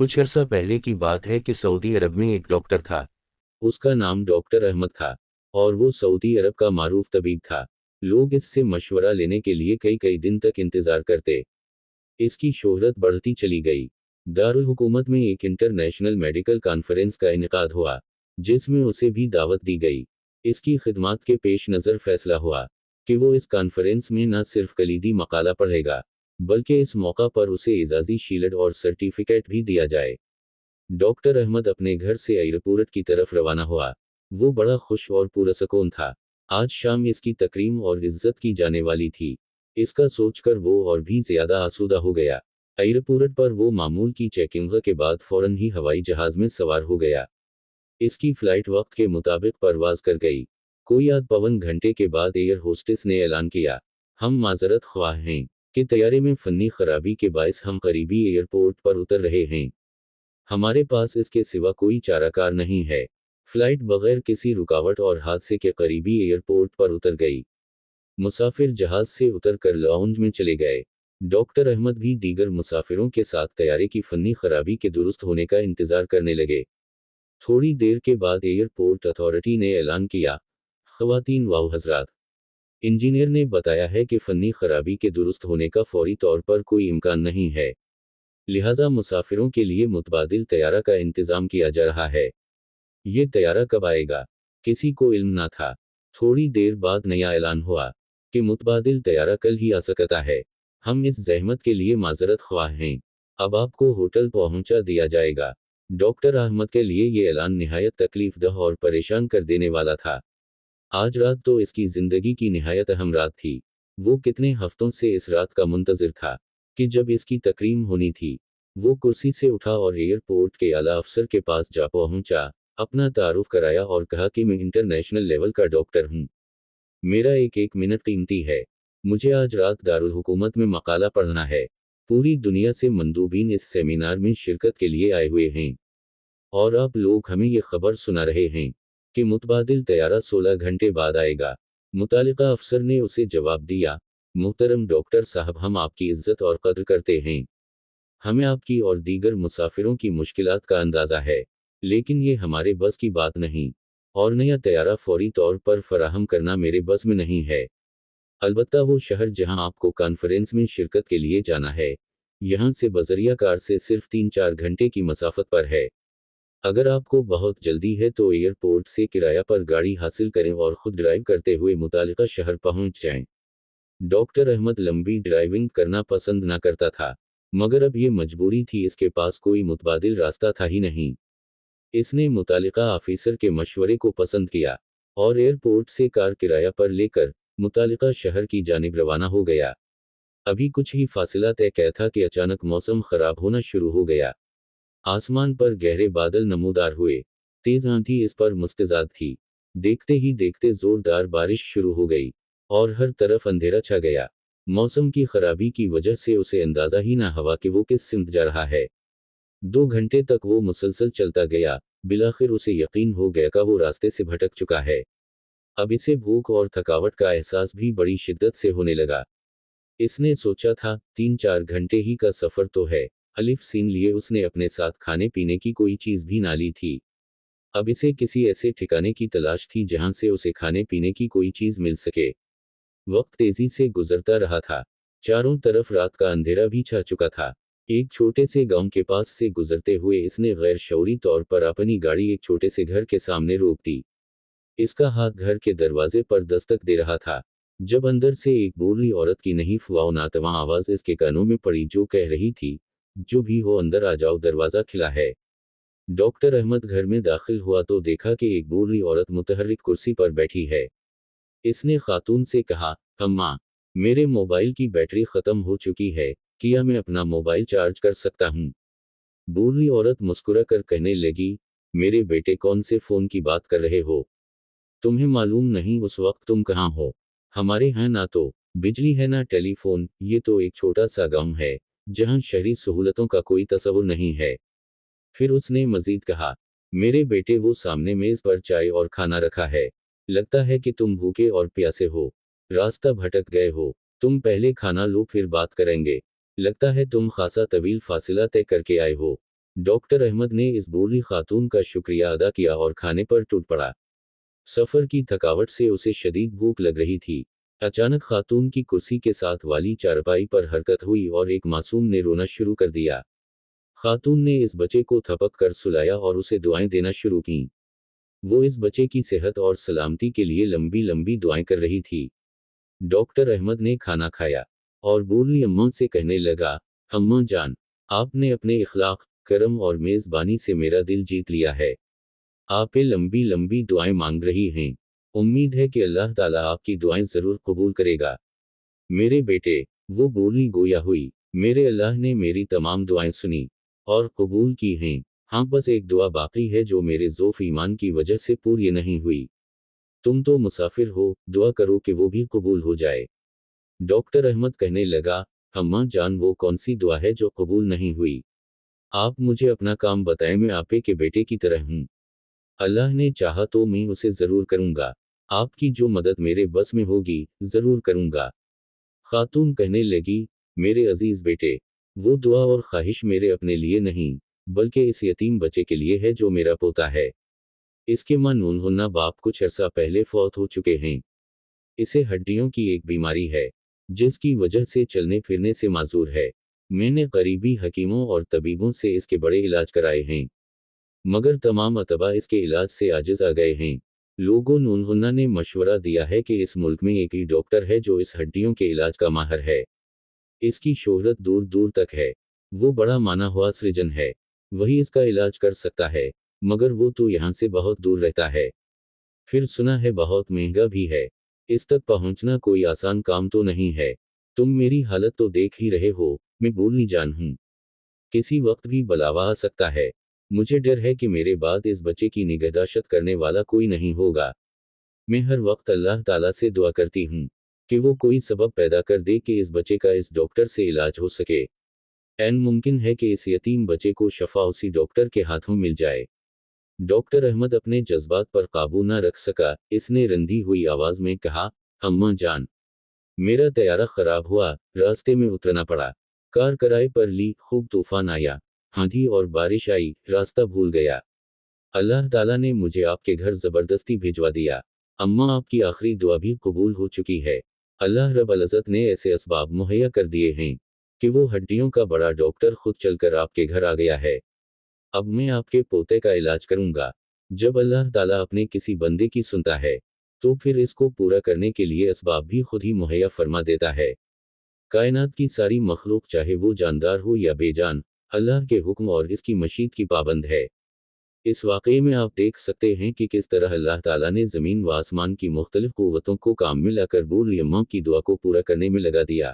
कुछ अरसा पहले की बात है कि सऊदी अरब में एक डॉक्टर था। उसका नाम डॉक्टर अहमद था और वो सऊदी अरब का मारूफ तबीब था। लोग इससे मशवरा लेने के लिए कई कई दिन तक इंतजार करते। इसकी शोहरत बढ़ती चली गई। दारुल हुकूमत में एक इंटरनेशनल मेडिकल कॉन्फ्रेंस का इनेकाद हुआ, जिसमें उसे भी दावत दी गई। इसकी खिदमात के पेश नज़र फैसला हुआ कि वो इस कॉन्फ्रेंस में न सिर्फ कलीदी मकाला पढ़ेगा, बल्कि इस मौका पर उसे एजाज़ी शील्ड और सर्टिफिकेट भी दिया जाए। डॉक्टर अहमद अपने घर से एयरपोर्ट की तरफ रवाना हुआ। वो बड़ा खुश और पुरसकून था। आज शाम इसकी तकरीम और इज्जत की जाने वाली थी। इसका सोचकर वो और भी ज्यादा आसूदा हो गया। एयरपोर्ट पर वो मामूल की चेकिंग के बाद फौरन ही हवाई जहाज में सवार हो गया। इसकी फ्लाइट वक्त के मुताबिक परवाज कर गई। कोई आध पवन घंटे के बाद एयर होस्टेस ने ऐलान किया, हम माजरत ख्वाह हैं कि तैयारे में फन्नी खराबी के बायस हम करीबी एयरपोर्ट पर उतर रहे हैं। हमारे पास इसके सिवा कोई चाराकार नहीं है। फ्लाइट बगैर किसी रुकावट और हादसे के करीबी एयरपोर्ट पर उतर गई। मुसाफिर जहाज से उतरकर लाउंज में चले गए। डॉक्टर अहमद भी दीगर मुसाफिरों के साथ तैयारे की फन्नी खराबी के दुरुस्त होने का इंतजार करने लगे। थोड़ी देर के बाद एयरपोर्ट अथॉरिटी ने ऐलान किया, ख़वातीन व हज़रात, इंजीनियर ने बताया है कि फन्नी खराबी के दुरुस्त होने का फौरी तौर पर कोई इम्कान नहीं है, लिहाजा मुसाफिरों के लिए मुतबादिल तैयारा का इंतजाम किया जा रहा है। ये तैयारा कब आएगा, किसी को इल्म ना था। थोड़ी देर बाद नया ऐलान हुआ कि मुतबादिल तैयारा कल ही आ सकता है। हम इस जहमत के लिए माजरत ख्वाह हैं। अब आपको होटल पहुंचा दिया जाएगा। डॉक्टर अहमद के लिए ये ऐलान निहायत तकलीफदह और परेशान कर देने वाला था। आज रात तो इसकी जिंदगी की निहायत अहम रात थी। वो कितने हफ्तों से इस रात का मुंतजिर था कि जब इसकी तकरीम होनी थी। वो कुर्सी से उठा और एयरपोर्ट के आला अफसर के पास जा पहुंचा, अपना तारुफ कराया और कहा कि मैं इंटरनेशनल लेवल का डॉक्टर हूं। मेरा एक एक मिनट कीमती है। मुझे आज रात दारुल हुकूमत में मकाला पढ़ना है। पूरी दुनिया से मंदूबीन इस सेमिनार में शिरकत के लिए आए हुए हैं और आप लोग हमें ये खबर सुना रहे हैं कि मुतबादिल तैयारा 16 घंटे बाद आएगा। मुतालिका अफसर ने उसे जवाब दिया, मोहतरम डॉक्टर साहब, हम आपकी इज्जत और कद्र करते हैं। हमें आपकी और दीगर मुसाफिरों की मुश्किलात का अंदाज़ा है, लेकिन ये हमारे बस की बात नहीं, और नया तैयारा फौरी तौर पर फराहम करना मेरे बस में नहीं है। अलबत्ता वो शहर जहां आपको कॉन्फ्रेंस में शिरकत के लिए जाना है, यहाँ से बजरिया कार से सिर्फ 3-4 घंटे की मसाफत पर है। अगर आपको बहुत जल्दी है तो एयरपोर्ट से किराया पर गाड़ी हासिल करें और खुद ड्राइव करते हुए मुतालिका शहर पहुंच जाएं। डॉक्टर अहमद लंबी ड्राइविंग करना पसंद ना करता था, मगर अब ये मजबूरी थी, इसके पास कोई मुतबादिल रास्ता था ही नहीं। इसने मुतालिका ऑफिसर के मशवरे को पसंद किया और एयरपोर्ट से कार किराया पर लेकर मुतालिका शहर की जानिब रवाना हो गया। अभी कुछ ही फासिला तय किया था कि अचानक मौसम खराब होना शुरू हो गया। आसमान पर गहरे बादल नमूदार हुए। तेज आंधी इस पर मुस्तज़ाद थी। देखते ही देखते जोरदार बारिश शुरू हो गई और हर तरफ अंधेरा छा गया। मौसम की खराबी की वजह से उसे अंदाजा ही ना हुआ कि वो किस सिमत जा रहा है। 2 घंटे तक वो मुसलसल चलता गया। बिलाखिर उसे यकीन हो गया कि वो रास्ते से भटक चुका है। अब इसे भूख और थकावट का एहसास भी बड़ी शिद्दत से होने लगा। इसने सोचा था, 3-4 घंटे ही का सफर तो है। अलिफ सीन लिए उसने अपने साथ खाने पीने की कोई चीज भी ना ली थी। अब इसे किसी ऐसे ठिकाने की तलाश थी जहां से उसे खाने पीने की कोई चीज मिल सके। वक्त तेजी से गुजरता रहा था। चारों तरफ रात का अंधेरा भी छा चुका था। एक छोटे से गांव के पास से गुजरते हुए इसने गैर शऊरी तौर पर अपनी गाड़ी एक छोटे से घर के सामने रोक दी। इसका हाथ घर के दरवाजे पर दस्तक दे रहा था, जब अंदर से एक बूढ़ी औरत की नहीं फुआव नातवा आवाज इसके कानों में पड़ी, जो कह रही थी, जो भी हो अंदर आ जाओ, दरवाजा खिला है। डॉक्टर अहमद घर में दाखिल हुआ तो देखा कि एक बूढ़ी औरत मुतहर्रिक कुर्सी पर बैठी है। इसने खातून से कहा, अम्मा, मेरे मोबाइल की बैटरी खत्म हो चुकी है, क्या मैं अपना मोबाइल चार्ज कर सकता हूँ? बूढ़ी औरत मुस्कुरा कर कहने लगी, मेरे बेटे, कौन से फोन की बात कर रहे हो? तुम्हें मालूम नहीं उस वक्त तुम कहाँ हो? हमारे यहाँ ना तो बिजली है ना टेलीफोन, ये तो एक छोटा सा गांव है जहाँ शहरी सहूलतों का कोई तस्वुर नहीं है। फिर उसने मजीद कहा, मेरे बेटे, वो सामने मेज पर चाय और खाना रखा है। लगता है कि तुम भूखे और प्यासे हो, रास्ता भटक गए हो। तुम पहले खाना लो, फिर बात करेंगे। लगता है तुम खासा तवील फासिला तय करके आए हो। डॉक्टर अहमद ने इस बूढ़ी खातून का शुक्रिया अदा किया और खाने पर टूट पड़ा। सफर की थकावट से उसे शदीद भूख लग रही थी। अचानक खातून की कुर्सी के साथ वाली चारपाई पर हरकत हुई और एक मासूम ने रोना शुरू कर दिया। खातून ने इस बच्चे को थपक कर सुलाया और उसे दुआएं देना शुरू कीं। वो इस बच्चे की सेहत और सलामती के लिए लंबी लंबी दुआएं कर रही थी। डॉक्टर अहमद ने खाना खाया और बूढ़ी अम्मा से कहने लगा, अम्मा जान, आपने अपने इखलाक, करम और मेज़बानी से मेरा दिल जीत लिया है। आप ये लंबी लंबी दुआएं मांग रही हैं। उम्मीद है कि अल्लाह ताला आपकी दुआएं ज़रूर कबूल करेगा। मेरे बेटे, वो बूढ़ी गोया हुई, मेरे अल्लाह ने मेरी तमाम दुआएं सुनी और कबूल की हैं। हाँ, बस एक दुआ बाकी है जो मेरे ज़ोफ़ ईमान की वजह से पूरी नहीं हुई। तुम तो मुसाफिर हो, दुआ करो कि वो भी कबूल हो जाए। डॉक्टर अहमद कहने लगा, अम्मा जान, वो कौन सी दुआ है जो कबूल नहीं हुई? आप मुझे अपना काम बताएं, मैं आपे के बेटे की तरह हूँ। अल्लाह ने चाहा तो मैं उसे ज़रूर करूँगा। आपकी जो मदद मेरे बस में होगी, ज़रूर करूँगा। खातून कहने लगी, मेरे अजीज बेटे, वो दुआ और ख्वाहिश मेरे अपने लिए नहीं, बल्कि इस यतीम बच्चे के लिए है जो मेरा पोता है। इसके मां नूनहुन्ना बाप कुछ अरसा पहले फौत हो चुके हैं। इसे हड्डियों की एक बीमारी है, जिसकी वजह से चलने फिरने से माजूर है। मैंने करीबी हकीमों और तबीबों से इसके बड़े इलाज कराए हैं, मगर तमाम अतबा इसके इलाज से आजिज आ गए हैं। लोगों नूनहुन्ना ने मशवरा दिया है कि इस मुल्क में एक ही डॉक्टर है जो इस हड्डियों के इलाज का माहिर है। इसकी शोहरत दूर दूर तक है। वो बड़ा माना हुआ सृजन है। वही इसका इलाज कर सकता है, मगर वो तो यहाँ से बहुत दूर रहता है। फिर सुना है बहुत महंगा भी है। इस तक पहुँचना कोई आसान काम तो नहीं है। तुम मेरी हालत तो देख ही रहे हो, मैं बूढ़ी जान हूँ। किसी वक्त भी बलावा आ सकता है। मुझे डर है कि मेरे बाद इस बच्चे की निगहदाश्त करने वाला कोई नहीं होगा। मैं हर वक्त अल्लाह ताला से दुआ करती हूँ कि वो कोई सबब पैदा कर दे कि इस बच्चे का इस डॉक्टर से इलाज हो सके। ऐन मुमकिन है कि इस यतीम बच्चे को शफा उसी डॉक्टर के हाथों मिल जाए। डॉक्टर अहमद अपने जज्बात पर काबू न रख सका। इसने रंधी हुई आवाज में कहा, अम्मा जान, मेरा तैयारा खराब हुआ, रास्ते में उतरना पड़ा। कार किराए पर ली, खूब तूफान आया, आंधी और बारिश आई, रास्ता भूल गया। अल्लाह ताला ने मुझे आपके घर जबरदस्ती भिजवा दिया। अम्मा, आपकी आखिरी दुआ भी कबूल हो चुकी है। अल्लाह रब्बुल इज़्ज़त ने ऐसे असबाब मुहैया कर दिए हैं कि वो हड्डियों का बड़ा डॉक्टर खुद चलकर आपके घर आ गया है। अब मैं आपके पोते का इलाज करूंगा। जब अल्लाह ताला अपने किसी बंदे की सुनता है, तो फिर इसको पूरा करने के लिए असबाब भी खुद ही मुहैया फरमा देता है। कायनात की सारी मखलूक, चाहे वो जानदार हो या बेजान, अल्लाह के हुक्म और इसकी मशीत की पाबंद है। इस वाक़ये में आप देख सकते हैं कि किस तरह अल्लाह ताला ने ज़मीन व आसमान की मुख्तलिफ क़ुव्वतों को काम में लाकर बूढ़ी अम्मा की दुआ को पूरा करने में लगा दिया।